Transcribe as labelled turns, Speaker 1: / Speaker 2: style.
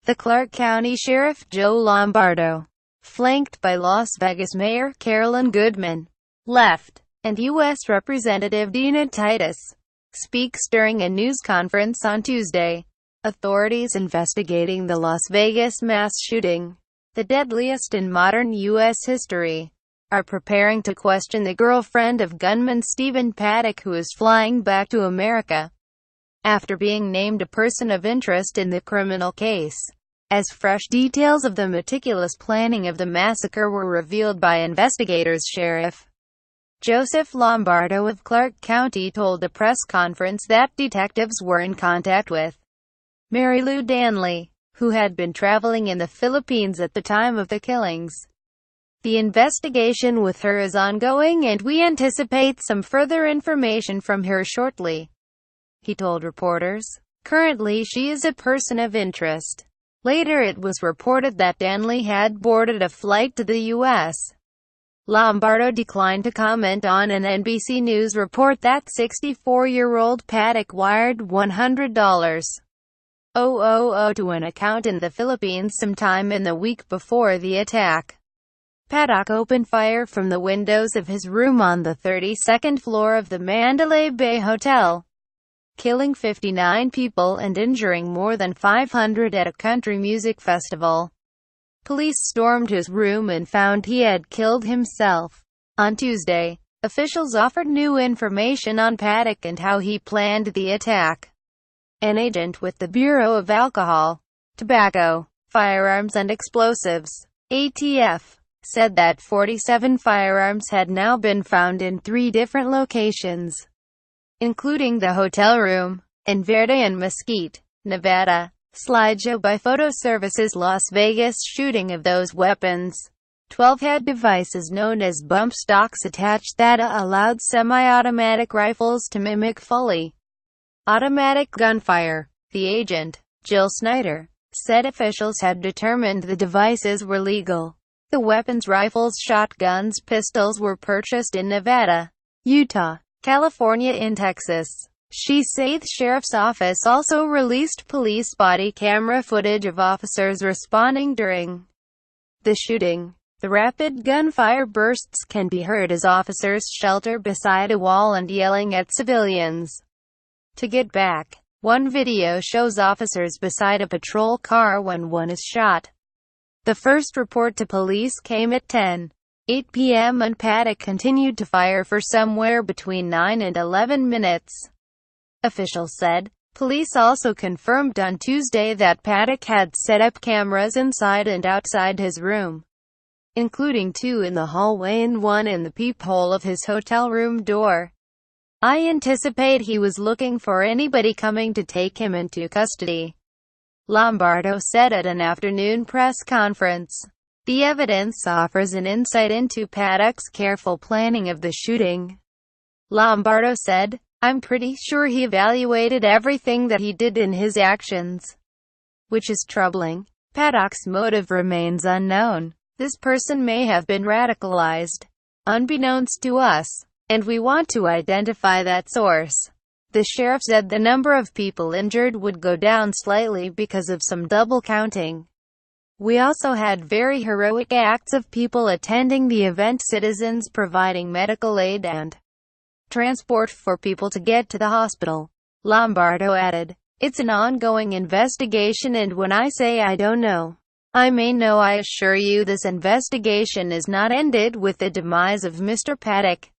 Speaker 1: The Clark County Sheriff Joe Lombardo, flanked by Las Vegas Mayor Carolyn Goodman, left, and U.S. Representative Dina Titus, speaks during a news conference on Tuesday. Authorities investigating the Las Vegas mass shooting, the deadliest in modern U.S. history, are preparing to question the girlfriend of gunman Stephen Paddock, who is flying back to America after being named a person of interest in the criminal case, as fresh details of the meticulous planning of the massacre were revealed by investigators-Sheriff Joseph Lombardo of Clark County told a press conference that detectives were in contact with Marilou Danley, who had been traveling in the Philippines at the time of the killings. The investigation with her is ongoing and we anticipate some further information from her shortly, he told reporters. Currently she is a person of interest. Later it was reported that Danley had boarded a flight to the U.S. Lombardo declined to comment on an NBC News report that 64-year-old Paddock wired $100,000 to an account in the Philippines sometime in the week before the attack. Paddock opened fire from the windows of his room on the 32nd floor of the Mandalay Bay Hotel, killing 59 people and injuring more than 500 at a country music festival. Police stormed his room and found he had killed himself. On Tuesday, officials offered new information on Paddock and how he planned the attack. An agent with the Bureau of Alcohol, Tobacco, Firearms and Explosives, ATF, said that 47 firearms had now been found in 3 different locations, including the hotel room in Verde and Mesquite, Nevada. Slideshow by Photo Services. Las Vegas shooting of those weapons. 12 had devices known as bump stocks attached that allowed semi-automatic rifles to mimic fully automatic gunfire. The agent, Jill Snyder, said officials had determined the devices were legal. The weapons, rifles, shotguns, pistols, were purchased in Nevada, Utah, California and Texas. She said the sheriff's office also released police body camera footage of officers responding during the shooting. The rapid gunfire bursts can be heard as officers shelter beside a wall and yelling at civilians to get back. One video shows officers beside a patrol car when one is shot. The first report to police came at 10:08 p.m. and Paddock continued to fire for somewhere between 9 and 11 minutes. Officials said. Police also confirmed on Tuesday that Paddock had set up cameras inside and outside his room, including 2 in the hallway and 1 in the peephole of his hotel room door. I anticipate he was looking for anybody coming to take him into custody, Lombardo said at an afternoon press conference. The evidence offers an insight into Paddock's careful planning of the shooting, Lombardo said. I'm pretty sure he evaluated everything that he did in his actions, which is troubling. Paddock's motive remains unknown. This person may have been radicalized, unbeknownst to us, and we want to identify that source. The sheriff said the number of people injured would go down slightly because of some double counting. We also had very heroic acts of people attending the event, citizens providing medical aid and transport for people to get to the hospital, Lombardo added. It's an ongoing investigation, and when I say I don't know, I may know. I assure you this investigation is not ended with the demise of Mr. Paddock.